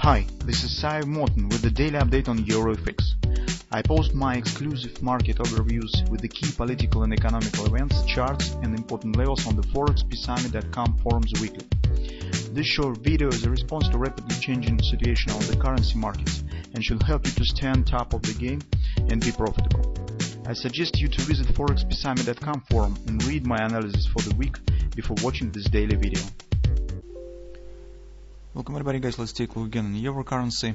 Hi, this is Sive Morten with the daily update on EuroFX. I post my exclusive market overviews with the key political and economical events, charts and important levels on the ForexPeaceArmy.com forums weekly. This short video is a response to rapidly changing situation on the currency markets and should help you to stay on top of the game and be profitable. I suggest you to visit ForexPeaceArmy.com forum and read my analysis for the week before watching this daily video. Welcome everybody, guys. Let's take a look again on euro currency.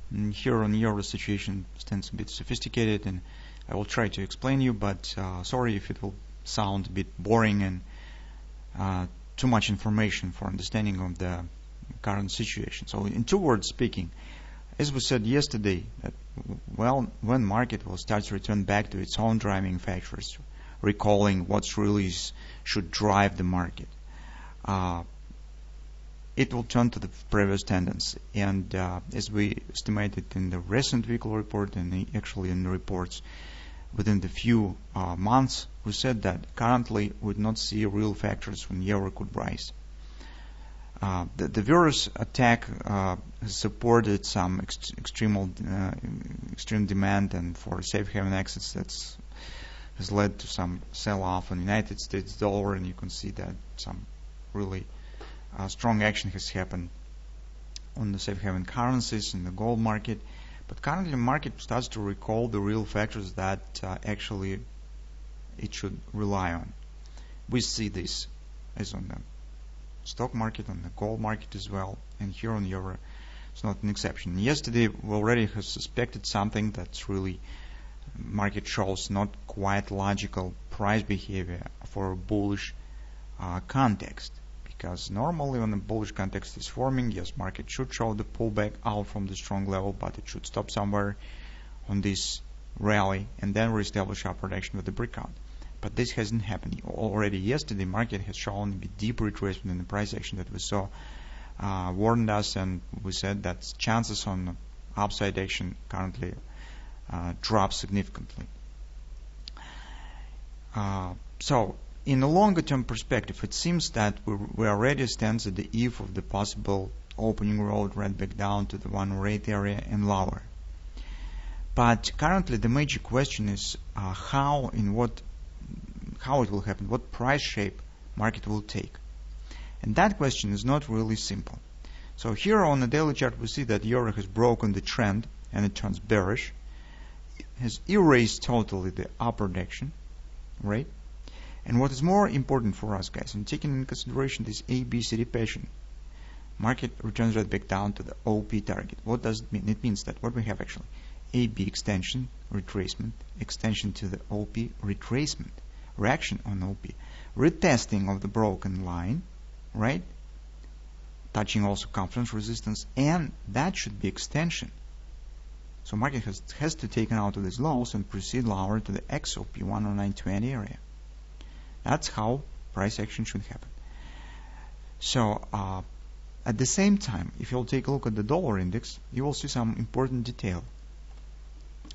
And here on euro, the situation stands a bit sophisticated, and I will try to explain you, but sorry if it will sound a bit boring and too much information for understanding of the current situation. So in two words speaking, as we said yesterday, that when market will start to return back to its own driving factors, recalling what really should drive the market, it will turn to the previous tendency. And as we estimated in the recent weekly report and actually in the reports within the few months, we said that currently we would not see real factors when euro could rise. The virus attack has supported some extreme demand, and for safe haven exits that has led to some sell-off on United States dollar, and you can see that some really strong action has happened on the safe haven currencies in the gold market. But currently the market starts to recall the real factors that actually it should rely on. We see this as on the stock market, on the gold market as well, and here on euro it's not an exception. Yesterday we already have suspected something that's really market shows not quite logical price behavior for a bullish context. Because normally when a bullish context is forming, yes, market should show the pullback out from the strong level, but it should stop somewhere on this rally and then reestablish upward action with the breakout. But this hasn't happened. Already yesterday, market has shown a bit deeper retracement in the price action that we saw, warned us, and we said that chances on upside action currently drop significantly. So in a longer term perspective, it seems that we already stand at the eve of the possible opening road right back down to the 108 area and lower. But currently the major question is how it will happen, what price shape market will take. And that question is not really simple. So here on the daily chart we see that euro has broken the trend and it turns bearish. It has erased totally the upward action, right? And what is more important for us, guys, and taking into consideration this ABCD pattern, market returns right back down to the OP target. What does it mean? It means that what we have actually, AB extension, retracement, extension to the OP, retracement, reaction on OP, retesting of the broken line, right? Touching also confluence resistance, and that should be extension. So market has to take out of these lows and proceed lower to the XOP 109.20 area. That's how price action should happen. So at the same time, if you'll take a look at the dollar index, you will see some important detail.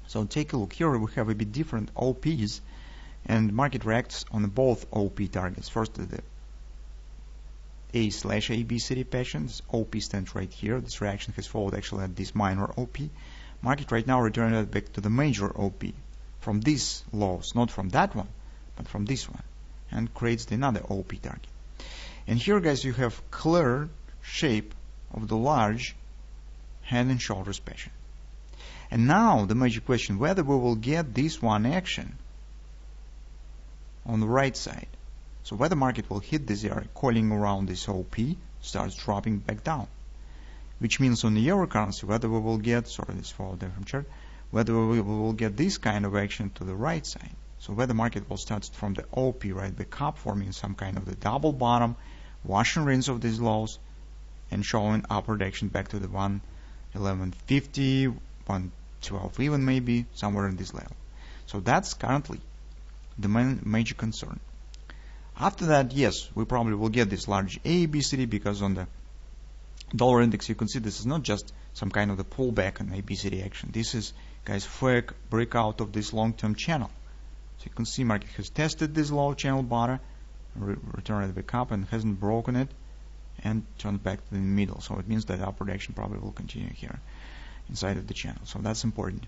So take a look here. We have a bit different OPs, and market reacts on both OP targets. First, the A/ABCD pattern. This OP stands right here. This reaction has followed actually at this minor OP. Market right now returned back to the major OP from these lows, not from that one, but from this one, and creates another OP target. And here, guys, you have clear shape of the large head and shoulders pattern. And now the major question, whether we will get this one action on the right side. So whether market will hit this area, coiling around this OP, starts dropping back down. Which means on the euro currency, whether we will get, sorry, this follow different chart, whether we will get this kind of action to the right side. So whether market will start from the OP right back up, forming some kind of the double bottom, wash and rinse of these lows, and showing upward action back to the 111.50, 112 even maybe, somewhere in this level. So that's currently the major concern. After that, yes, we probably will get this large ABCD, because on the dollar index you can see this is not just some kind of the pullback and ABCD action. This is, guys, fake breakout of this long-term channel. So you can see market has tested this low channel bottom, returned it back up and hasn't broken it, and turns back to the middle. So it means that upward action probably will continue here inside of the channel. So that's important.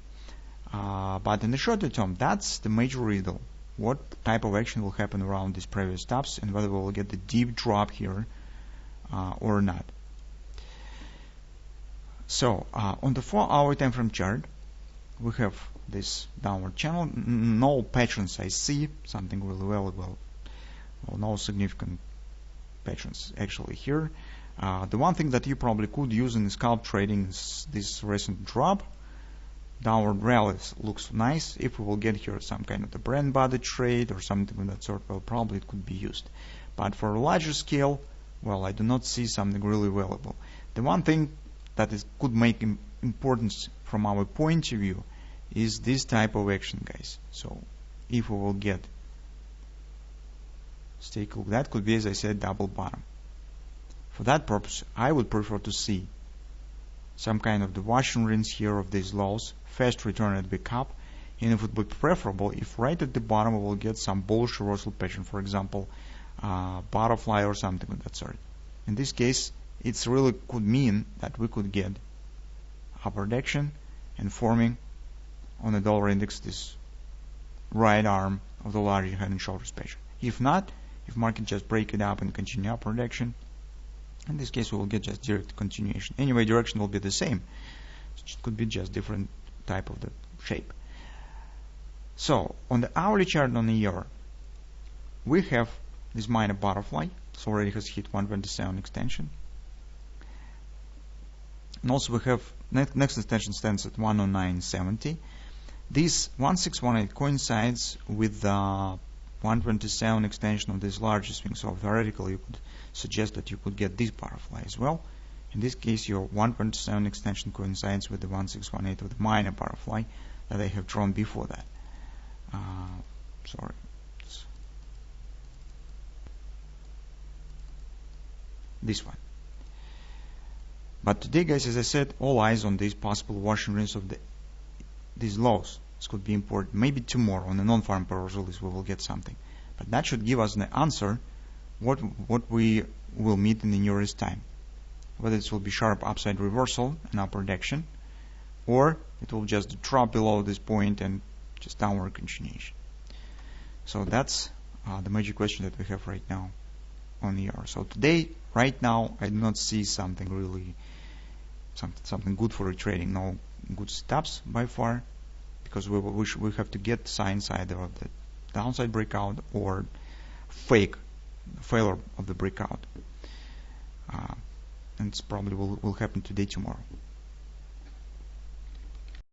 But in the shorter term, that's the major riddle. What type of action will happen around these previous stops, and whether we will get the deep drop here or not. So on the 4-hour time frame chart, we have this downward channel. No patterns I see, something really well, no significant patterns actually here. The one thing that you probably could use in scalp trading is this recent drop. Downward rally looks nice. If we will get here some kind of the brand body trade or something of that sort, well, probably it could be used. But for a larger scale, well, I do not see something really valuable. The one thing that could make importance from our point of view is this type of action, guys. So if we will get, let's take a look, that could be, as I said, double bottom. For that purpose, I would prefer to see some kind of the wash and rinse here of these lows, fast return at big up, and it would be preferable if right at the bottom we will get some bullish reversal pattern, for example, butterfly or something of that sort. In this case, it really could mean that we could get upward action and forming on the dollar index this right arm of the larger head and shoulders pattern. If not, if market just break it up and continue upward action, in this case we will get just direct continuation. Anyway, direction will be the same. It could be just different type of the shape. So on the hourly chart on the EUR, we have this minor butterfly. It already has hit 127 extension. And also we have next extension stands at 109.70. This 1618 coincides with the 127 extension of this larger swing. So theoretically you could suggest that you could get this butterfly as well. In this case, your 127 extension coincides with the 1618 of the minor butterfly that I have drawn before that. Sorry. This one. But today, guys, as I said, all eyes on this possible wash and rinse of these lows. This could be important. Maybe tomorrow on the non-farm payroll release we will get something. But that should give us the answer what we will meet in the nearest time. Whether it will be sharp upside reversal and upward action, or it will just drop below this point and just downward continuation. So that's the major question that we have right now on the EUR. So today, right now, I do not see something really, something good for trading. No good stops by far, because we have to get signs either of the downside breakout or failure of the breakout. And it's probably will happen today, tomorrow.